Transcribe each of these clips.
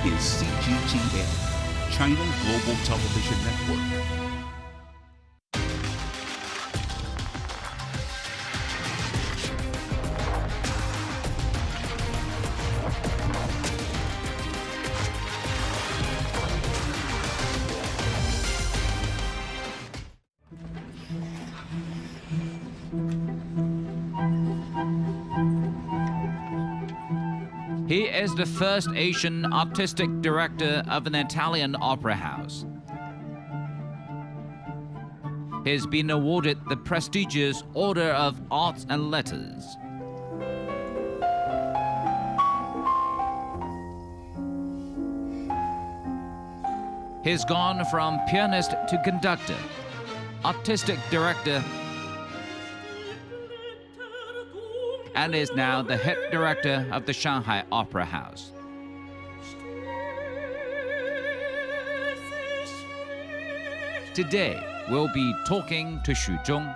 is CGTN, China Global Television Network. He is the first Asian artistic director of an Italian opera house. He's been awarded the prestigious Order of Arts and Letters. He's gone from pianist to conductor, artistic director, and is now the head director of the Shanghai Opera House. Today, we'll be talking to Zhong.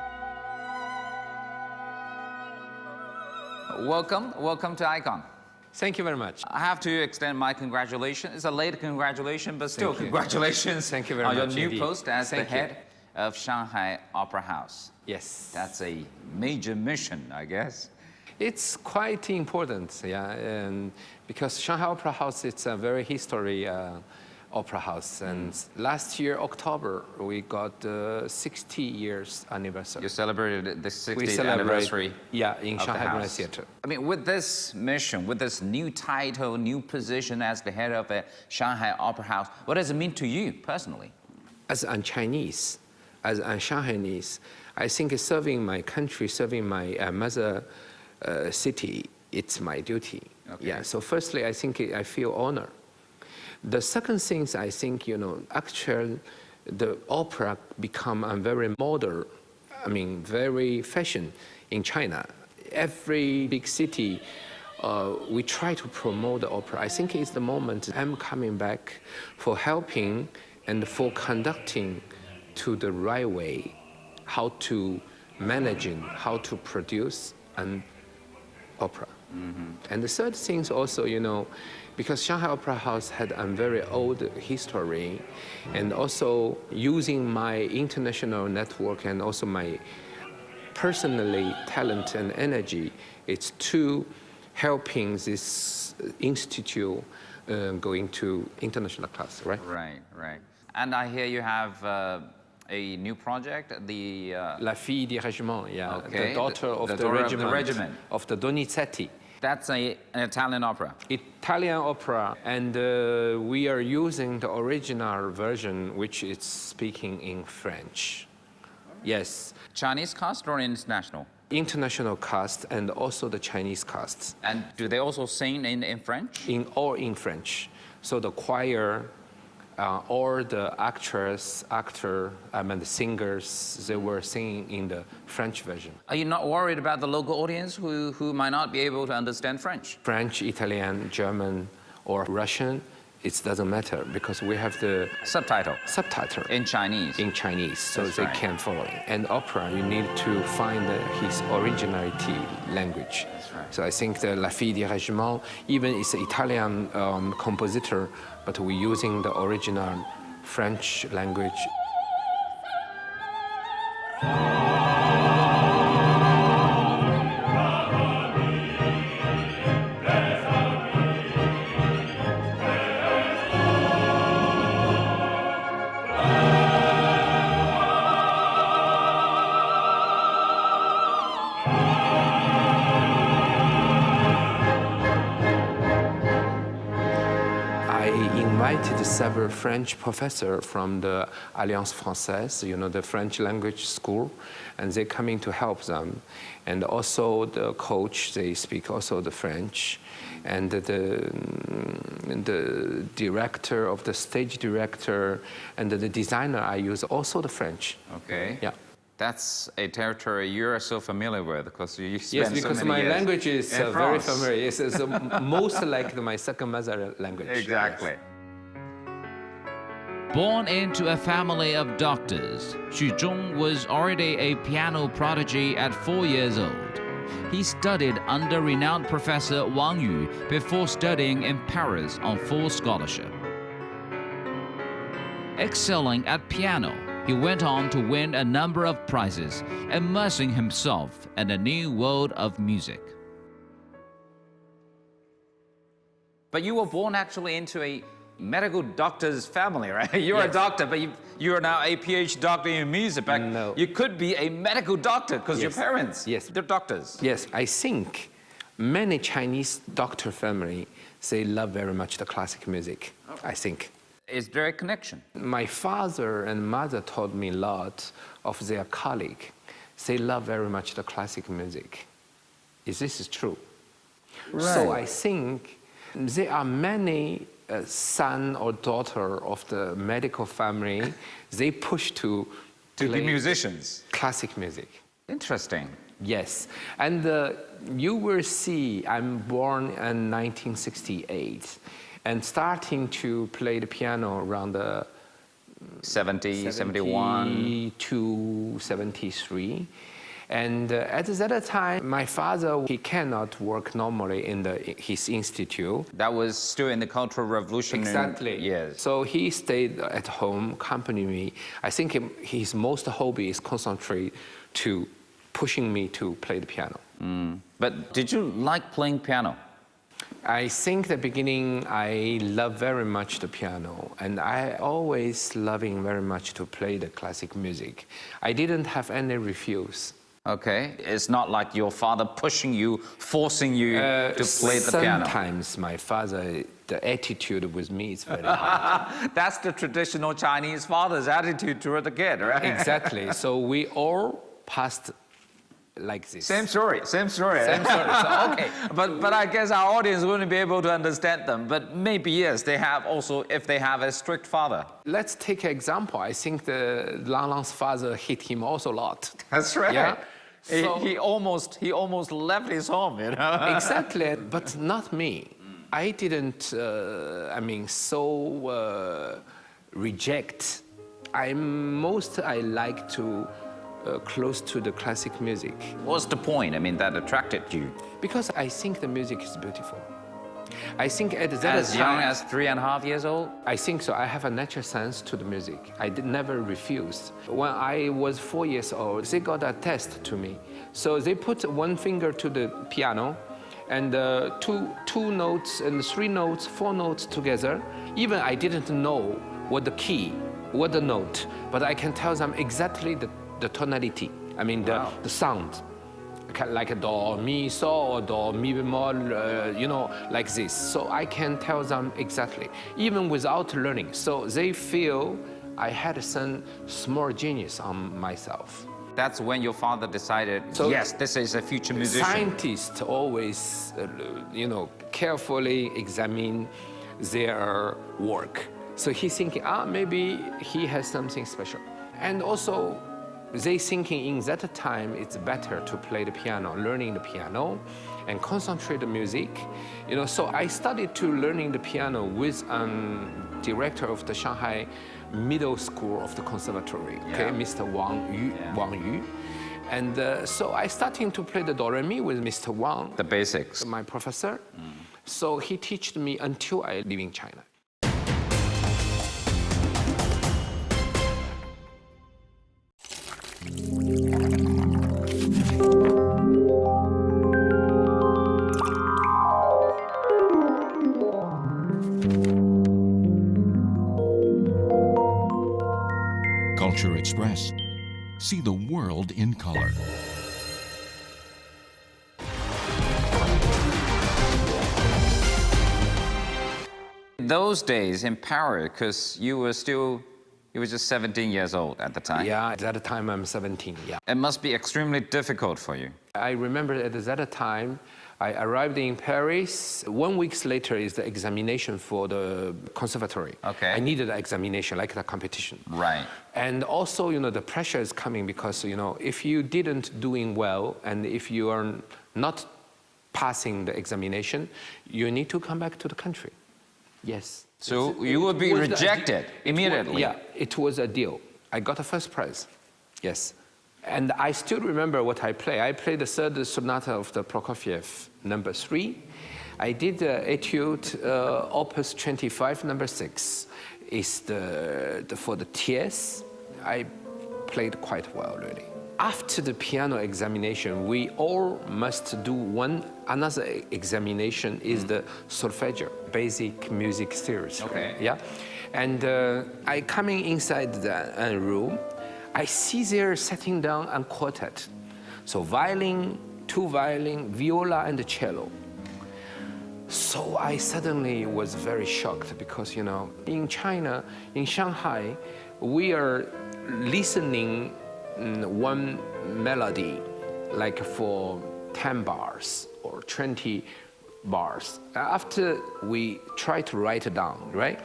Welcome to ICON. Thank you very much. I have to extend my congratulations. It's a late congratulations, but still congratulations. Thank you very on much your new indeed. post as the Thank you. head of Shanghai Opera House. Yes. That's a major mission, I guess. It's quite important, yeah, and because Shanghai Opera House, it's a very history opera house. And last year, October, we got 60 years anniversary. You celebrated the We 60th celebrate, anniversary. yeah, in of the Shanghai Grand house. Theater. I mean, with this mission, with this new title, new position as the head of a Shanghai Opera House, what does it mean to you personally? As a Chinese, as a Shanghainese, I think serving my country, serving my mother city, it's my duty. Okay. Yeah. So firstly, I think I feel honor. The second thing is I think, actually, the opera become a very modern, very fashion in China. Every big city, we try to promote the opera. I think it's the moment I'm coming back for helping and for conducting to the right way, how to managing, how to produce an opera. And the third thing is also, because Shanghai Opera House had a very old history, and also using my international network and also my personally talent and energy, it's to helping this institute going to international class, right? Right. And I hear you have a new project, the La Fille du Régiment, yeah, Okay, the daughter of the the daughter of the regiment, regiment. of the Donizetti. That's an Italian opera. Italian opera, and we are using the original version, which is speaking in French. Yes, Chinese cast or international? international cast and also the Chinese cast, And do they also sing in French? all in French. So the choir, all the actors, the singers, they were singing in the French version. Are you not worried about the local audience who might not be able to understand French? French, Italian, German, or Russian, it doesn't matter because we have the Subtitle subtitle in Chinese. so That's they right. can follow it. And opera, you need to find his originality language. That's right. So I think the La Fille du Régiment, even it's an Italian compositor, but we're using the original French language. I invited several French professors from the Alliance Française, the French language school, and they're coming to help them. And also the coach, they speak also the French. And the director of the stage director and the designer, I use also the French. Okay. Yeah. That's a territory you're so familiar with because you spent Yes, so because many my years language is in very France. familiar. It's most like my second mother language. Exactly. Yes. Born into a family of doctors, Zhong was already a piano prodigy at 4 years old. he studied under renowned Professor Wang Yu before studying in Paris on full scholarship. Excelling at piano, he went on to win a number of prizes, immersing himself in a new world of music. But you were born actually into a medical doctor's family, right? You're Yes. a doctor, but you are now a PhD doctor in music. But No. you could be a medical doctor because your Yes. parents, Yes. they're doctors. Yes, I think many Chinese doctor family, they love very much the classic music, I think. Is there a connection? My father and mother taught me a lot of their colleague. They love very much the classic music. This is true. So I think there are many son or daughter of the medical family, they push to To be play musicians. classic music. Interesting. Yes, and you will see I'm born in 1968 and starting to play the piano around the 70, 71. to 73. And at that time, my father, he cannot work normally in his institute. That was still in the Cultural Revolution. Exactly. Yes. So he stayed at home, accompanied me. I think his most hobby is concentrate to pushing me to play the piano. But did you like playing piano? I think the beginning, I love very much the piano, and I always loving very much to play the classic music. I didn't have any refuse. Okay. It's not like your father pushing you, forcing you to play the piano. Sometimes my father, the attitude with me is very hard. That's the traditional Chinese father's attitude toward the kid, right? Exactly. So we all passed like this. Same story, same story. Same story. So, okay. But I guess our audience wouldn't be able to understand them. But maybe, yes, they have also, if they have a strict father. Let's take an example. I think the Lang Lang's father hit him also a lot. That's right. Yeah. He, So- he almost left his home, you know? Exactly, but not me. I didn't, reject. I like to close to the classic music What's the point? I mean, that attracted you. because I think the music is beautiful. I think at that As time, young as 3.5 years old? I think so. I have a natural sense to the music. I never refused. When I was 4 years old, they got a test to me. So they put one finger to the piano and two notes and 3 notes, 4 notes together. Even I didn't know what the key, what the note, but I can tell them exactly the tonality. I mean, the sound. Like a do, mi, sol, do, mi bemol, like this. So I can tell them exactly, even without learning. So they feel I had some small genius on myself. That's when your father decided, So- yes, this is a future musician. Scientists always, carefully examine their work. So he's thinking, maybe he has something special. And also, they thinking in that time it's better to play the piano, learning the piano, and concentrate the music. So I started to learning the piano with director of the Shanghai Middle School of the Conservatory, okay, Mr. Wang Yu. And so I started to play the do re mi with Mr. Wang, The basics. my professor. So he taught me until I live in China. Culture Express. See the world in color. Those days in Paris, because you were just 17 years old at the time. Yeah, at that time I'm 17, yeah. It must be extremely difficult for you. I remember at that time, I arrived in Paris. 1 week later is the examination for the conservatory. Okay. I needed an examination, like the competition. Right. And also, the pressure is coming because, if you didn't doing well and if you are not passing the examination, you need to come back to the country. Yes. So you would be rejected immediately. Yeah, it was a deal. I got a first prize. Yes. And I still remember what I play. I played the third sonata of the Prokofiev, number 3. I did the Etude Opus 25, number 6. It's for the TS. I played quite well, really. After the piano examination, we all must do another examination is the solfeggio, basic music theory. Okay. Yeah, and I coming inside the room, I see they're sitting down and quartet. So violin, 2 violin, viola, and cello. So I suddenly was very shocked because, you know, in China, in Shanghai, we are listening one melody like for 10 bars or 20 bars. After we try to write it down, right?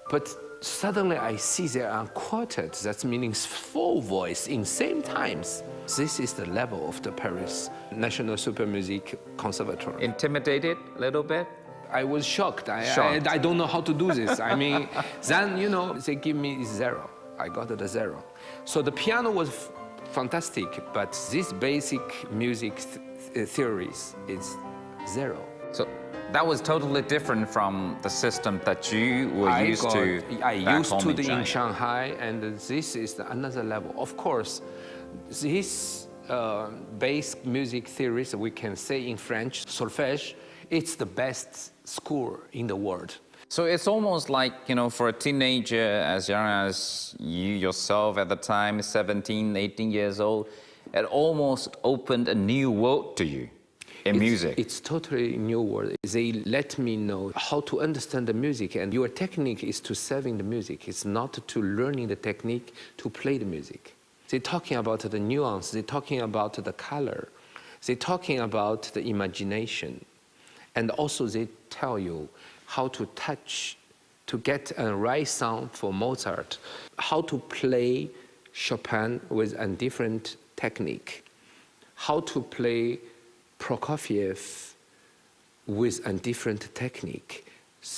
But suddenly I see there are quartets, that means 4 voice in same times. This is the level of the Paris National Super Music Conservatory. Intimidated a little bit? I was shocked. Shocked. I don't know how to do this. I mean, then, you know, they give me 0. I got the 0. So the piano was fantastic, but this basic music theories is 0. So that was totally different from the system that you were used to I back used home to in in China. Shanghai, and this is another level. Of course, this basic music theories, we can say in French, solfège, it's the best school in the world. So it's almost like, you know, for a teenager as young as you yourself at the time, 17, 18 years old, it almost opened a new world to you in music. It's totally new world. They let me know how to understand the music, and your technique is to serving the music. It's not to learning the technique to play the music. They're talking about the nuance, they're talking about the color, they're talking about the imagination. And also they tell you how to touch, to get a right sound for Mozart, how to play Chopin with a different technique, how to play Prokofiev with a different technique.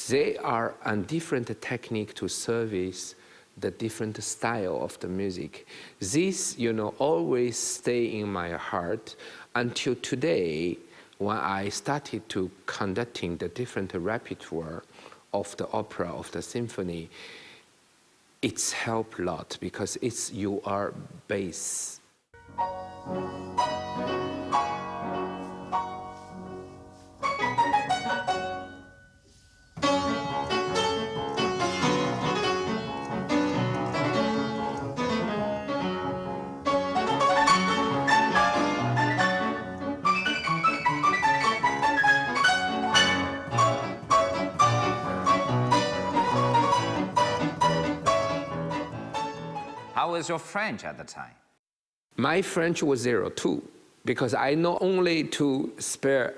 They are a different technique to service the different style of the music. This, you know, always stay in my heart until today, when I started to conducting the different repertoire of the opera, of the symphony. It's helped a lot because it's your base. How was your French at the time? My French was 0 too, because I know only to spell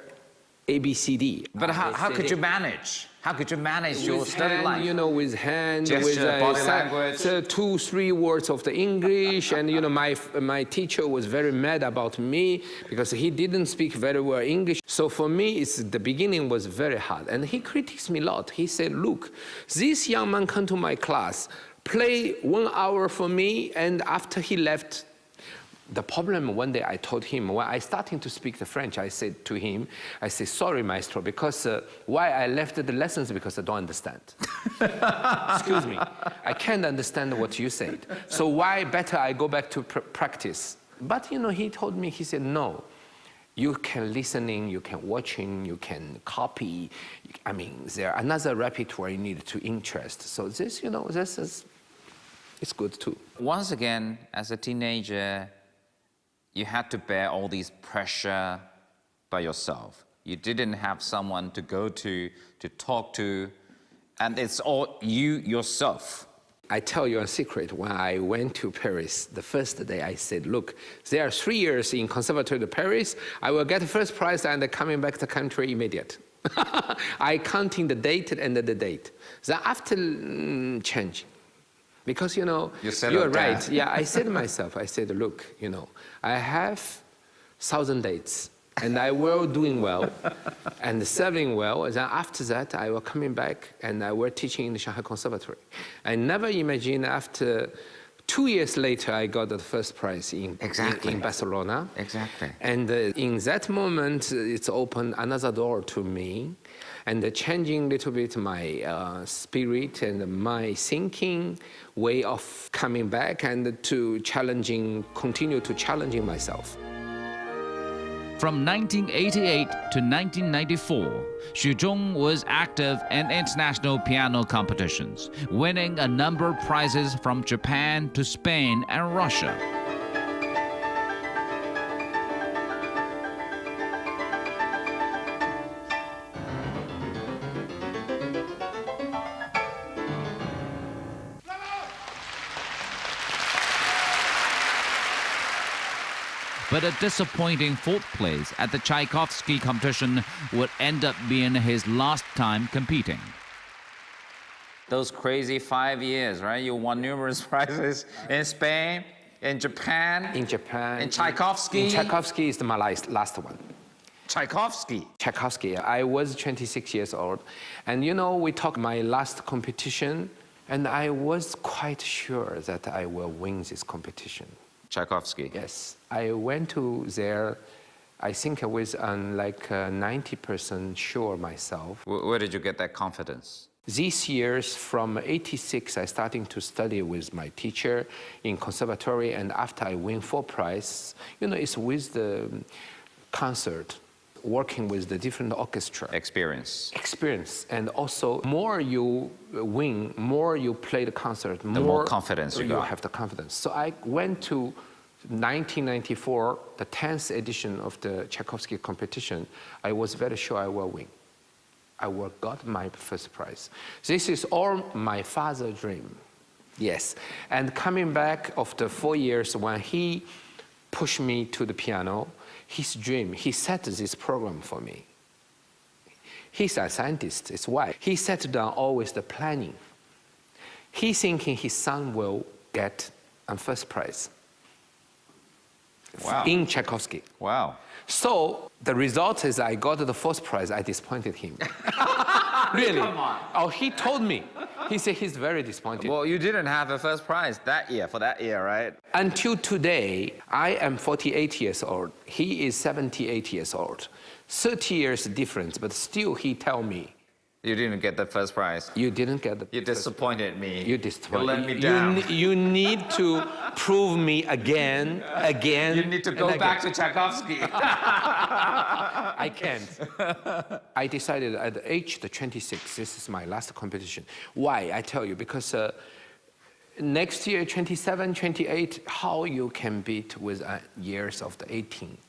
ABCD. But how could you manage? How could you manage your study hand, life? you know, with hand, Gesture, with body language. 2, 3 words of the English, and you know, my teacher was very mad about me because he didn't speak very well English. So for me, the beginning was very hard, and he critiques me a lot. He said, "Look, this young man come to my class, play 1 hour for me, and after he left." The problem, one day I told him, when I started to speak the French, I said to him, I said, "Sorry, Maestro, because why I left the lessons, because I don't understand." Excuse me, I can't understand what you said. So why better I go back to practice? But you know, he told me, he said, "No, you can listening, you can watching, you can copy. I mean, there another repertoire you need to interest. So this, you know, this is, it's good too." Once again, as a teenager, you had to bear all these pressure by yourself. You didn't have someone to go to talk to, and it's all you yourself. I tell you a secret. When I went to Paris, the first day I said, "Look, there are 3 years in Conservatoire de Paris. I will get the first prize and coming back to the country immediate." I counting the date and the date. Then after changing. Because, you know, you're right. Yeah, I said to myself, I said, "Look, you know, I have 1,000 dates, and I will doing well, and serving well. And then after that, I will coming back, and I will teaching in the Shanghai Conservatory." I never imagined after 2 years later, I got the first prize in Barcelona. Exactly. And in that moment, it's opened another door to me, and changing a little bit my spirit and my thinking way of coming back and to continue to challenging myself. From 1988 to 1994, Zhong was active in international piano competitions, winning a number of prizes from Japan to Spain and Russia. But a disappointing fourth place at the Tchaikovsky competition would end up being his last time competing. Those crazy 5 years, right? You won numerous prizes in Spain, in Japan. In Japan. In Tchaikovsky. In Tchaikovsky is my last one. Tchaikovsky. Tchaikovsky. I was 26 years old. And we talked my last competition, and I was quite sure that I will win this competition. Tchaikovsky. Yes. I went to there, I think I was 90% sure myself. Where did you get that confidence? These years, from 86, I starting to study with my teacher in conservatory, and after I win 4 prizes, it's with the concert, working with the different orchestra. Experience. And also, more you win, more you play the concert, The more confidence you got. have the confidence. So I went to 1994, the 10th edition of the Tchaikovsky competition. I was very sure I will win. I will got my first prize. This is all my father's dream. Yes. And coming back after 4 years, when he pushed me to the piano, his dream, he set this program for me. He's a scientist, it's why. He set down always the planning. He thinking his son will get a first prize. Wow. In Tchaikovsky. Wow. So the result is I got the first prize. I disappointed him. Really? Come on. Oh, he told me. He said he's very disappointed. Well, you didn't have a first prize for that year, right? Until today, I am 48 years old. He is 78 years old. 30 years difference, but still he tell me, You didn't get the first prize. you didn't get the You disappointed me. You disappointed. You let me down. You need to prove me again. You need to go and back again. to Tchaikovsky. I can't. I decided at the age of 26, this is my last competition. Why? I tell you, because next year, 27, 28, how you can beat with years of the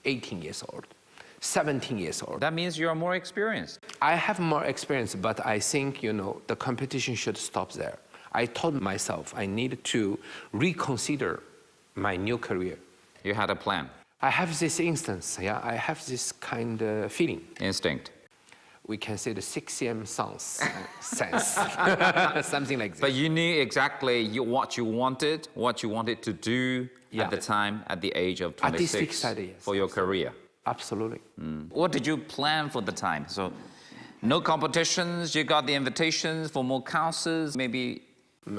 18 years old, 17 years old. That means you're more experienced. I have more experience, but I think, the competition should stop there. I told myself I need to reconsider my new career. You had a plan. I have this instance, I have this kind of feeling. Instinct. We can say the 6cm sense, something like that. But you knew exactly what you wanted to do at the time, at the age of 26, Artistic study, yes. for your career. Absolutely. What did you plan for the time? So, no competitions, you got the invitations for more concerts, maybe?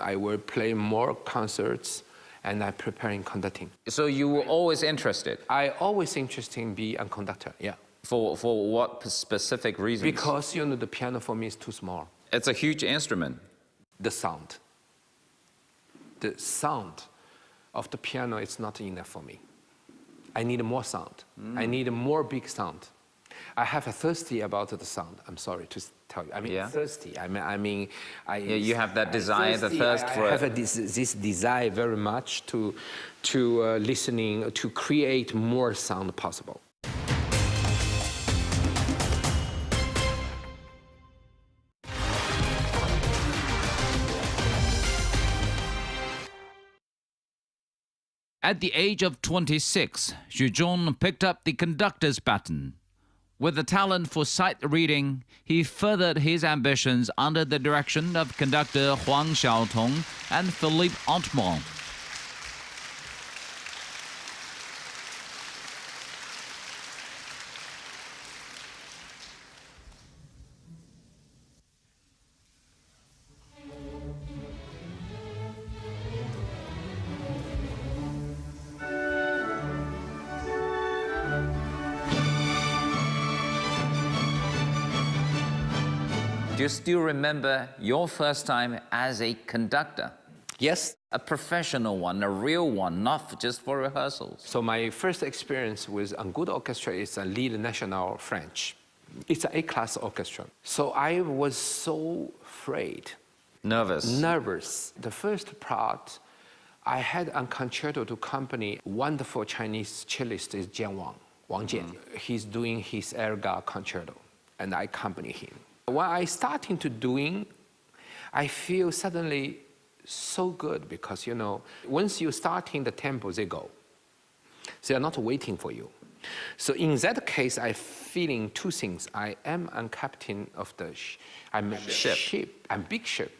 I will play more concerts, and I'm preparing conducting. So you were always interested? I always interested in being a conductor, yeah. For what specific reasons? Because, the piano for me is too small. It's a huge instrument. The sound of the piano is not enough for me. I need more sound. I need more big sound. I have a thirsty about the sound. I'm sorry to tell you. Thirsty. You have that desire, the thirst for it. I have this desire very much to listening, to create more sound possible. At the age of 26, Zhong picked up the conductor's baton. With a talent for sight reading, he furthered his ambitions under the direction of conductor Huang Xiaotong and Philippe Antmont. Do you still remember your first time as a conductor? Yes. A professional one, a real one, not just for rehearsals. So my first experience with a good orchestra is a Lille National French. It's an A-class orchestra. So I was so afraid. Nervous. The first part, I had a concerto to accompany wonderful Chinese cellist is Wang Jian. He's doing his Erga concerto, and I accompany him. When I starting to doing, I feel suddenly so good because, you know, once you starting the tempo, they go. They are not waiting for you. So in that case, I feeling two things. I am a captain of the ship. I'm big ship.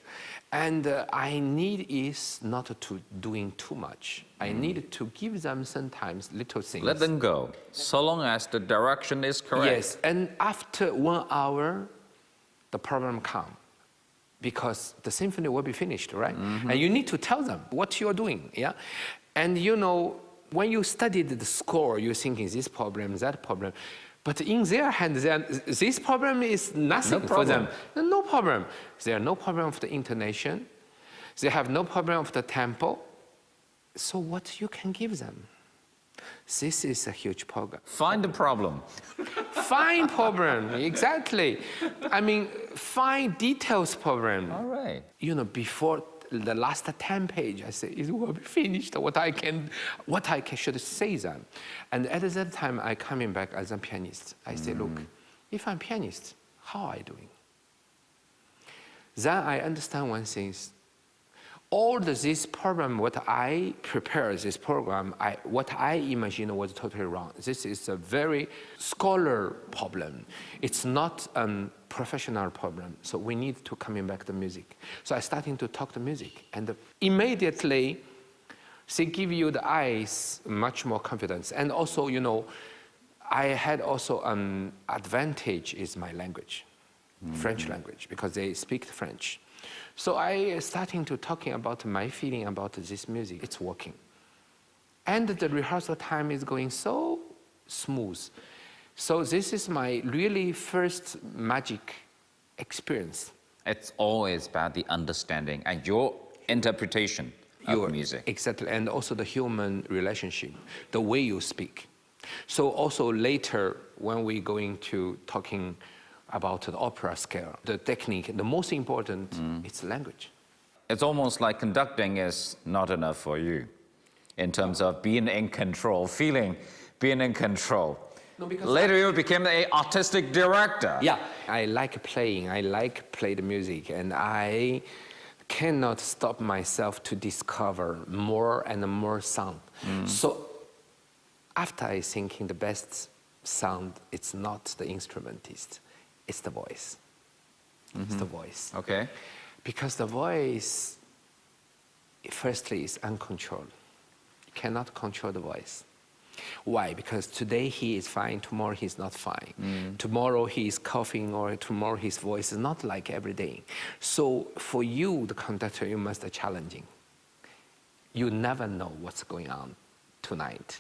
And I need is not to doing too much. I need to give them sometimes little things. Let them go, so long as the direction is correct. Yes, and after 1 hour, the problem come. Because the symphony will be finished, right? And you need to tell them what you're doing, yeah? And you know, when you studied the score, you're thinking this problem, that problem. But in their hand, this problem is nothing for them. No problem. There are no problem of the intonation. They have no problem of the tempo. So what you can give them? This is a huge problem. Find the problem. Find problem, exactly. I mean, find details problem. All right. You know, before the last 10 pages, I say, it will be finished, what I should say them. And at that time, I coming back as a pianist. I say, look, if I'm pianist, how are I doing? Then I understand one thing. All this program, what I prepare this program, what I imagine was totally wrong. This is a very scholar problem. It's not a professional problem. So we need to coming back to music. So I starting to talk to music, and immediately they give you the eyes much more confidence. And also, you know, I had also an advantage is my language, French language, because they speak French. So I starting to talking about my feeling about this music. It's working. And the rehearsal time is going so smooth. So this is my really first magic experience. It's always about the understanding and your interpretation of music. Exactly, and also the human relationship, the way you speak. So also later, when we're going to talking about the opera scale, the technique, the most important, it's language. It's almost like conducting is not enough for you in terms of being in control, feeling being in control. No, because later you became an artistic director. Yeah, I like playing, I like play the music, and I cannot stop myself to discover more and more sound. So after I thinking the best sound, it's not the instrumentist. It's the voice. It's the voice. Okay. Because the voice, firstly, is uncontrolled. You cannot control the voice. Why? Because today he is fine, tomorrow he's not fine. Tomorrow he is coughing, or tomorrow his voice is not like every day. So for you, the conductor, you must be challenging. You never know what's going on tonight.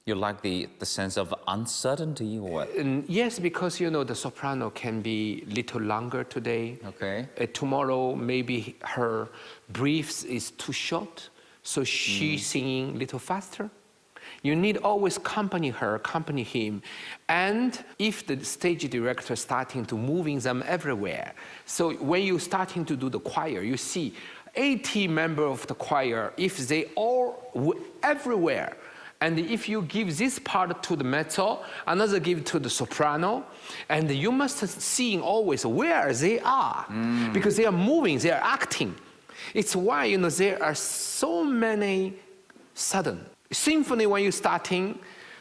You like the sense of uncertainty or what? Yes, because you know the soprano can be little longer today. Okay. Tomorrow maybe her breath is too short, so she's singing little faster. You need always accompany her, accompany him. And if the stage director starting to moving them everywhere, so when you starting to do the choir, you see 80 members of the choir, if they all everywhere, and if you give this part to the mezzo, another give to the soprano, and you must see always where they are, because they are moving, they are acting. It's why, you know, there are so many sudden. Symphony, when you're starting,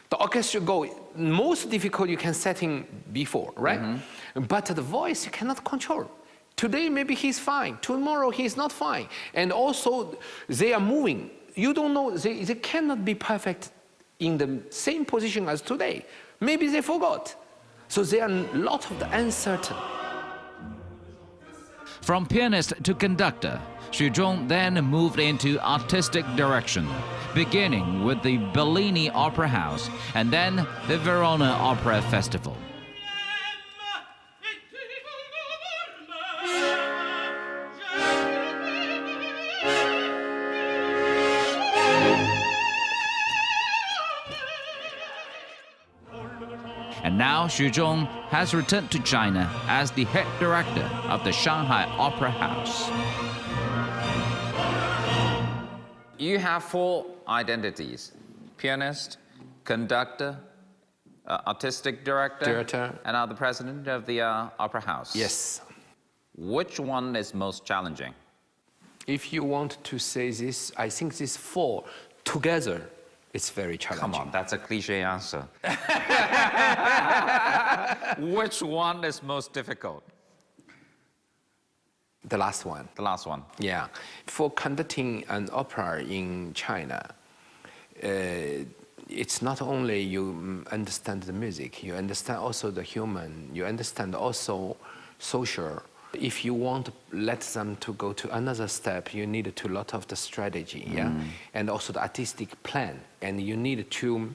the orchestra go, most difficult you can setting before, right? But the voice you cannot control. Today maybe he's fine, tomorrow he's not fine. And also they are moving. You don't know, they cannot be perfect in the same position as today. Maybe they forgot. So there are a lot of the uncertain. From pianist to conductor, Zhong then moved into artistic direction, beginning with the Bellini Opera House and then the Verona Opera Festival. Now Zhong has returned to China as the head director of the Shanghai Opera House. You have 4 identities: pianist, conductor, artistic director, and now the president of the Opera House. Yes. Which one is most challenging? If you want to say this, I think these 4 together, it's very challenging. Come on, that's a cliche answer. Which one is most difficult? The last one. The last one. Yeah. For conducting an opera in China, it's not only you understand the music, you understand also the human, you understand also social. If you want to let them to go to another step, you need to lot of the strategy, yeah, and also the artistic plan, and you need to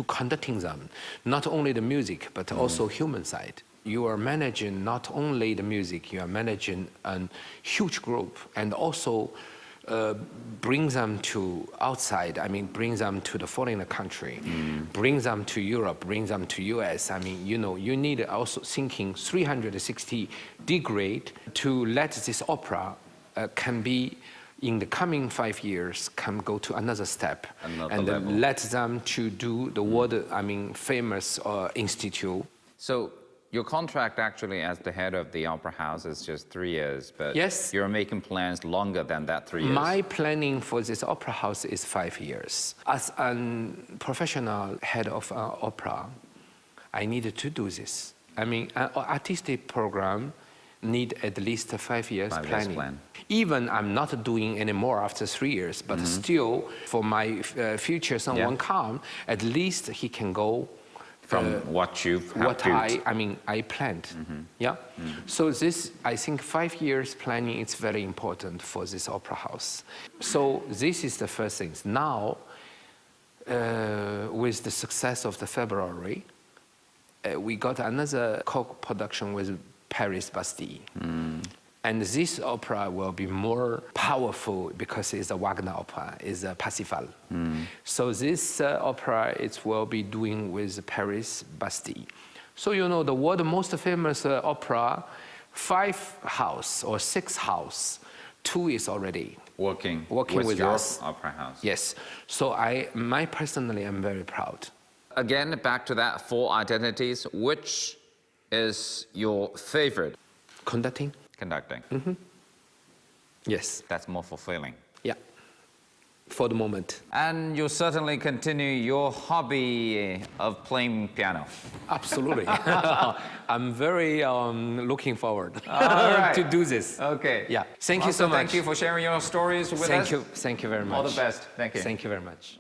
conducting them, not only the music but also human side. You are managing not only the music, you are managing a huge group, and also bring them to outside. I mean, bring them to the foreign country, bring them to Europe, bring them to US. I mean, you know, you need also thinking 360-degree to let this opera can be in the coming 5 years can go to another step, and let them to do the world, I mean, famous institute. So your contract actually as the head of the Opera House is just 3 years, but yes, you're making plans longer than that 3 years. My planning for this Opera House is 5 years. As a professional head of opera, I needed to do this. I mean, an artistic program need at least 5 years planning. Even I'm not doing anymore after 3 years, but still, for my future someone come, at least he can go from what you've built. I planned. Yeah. So this, I think 5 years planning is very important for this opera house. So this is the first thing. Now, with the success of the February, we got another co-production with Paris Bastille. And this opera will be more powerful because it's a Wagner opera, it's a Parsifal. So this opera, it will be doing with Paris Bastille. So you know, the world most famous opera, 5 house or 6 house, 2 is already working with your us. Opera House. Yes. So personally, I'm very proud. Again, back to that 4 identities, which is your favorite? Conducting. Conducting. Yes. That's more fulfilling. Yeah. For the moment. And you'll certainly continue your hobby of playing piano. Absolutely. I'm very looking forward to do this. Okay. Yeah. Thank you so much. Thank you for sharing your stories with us. Thank you. Thank you very much. All the best. Thank you. Thank you very much.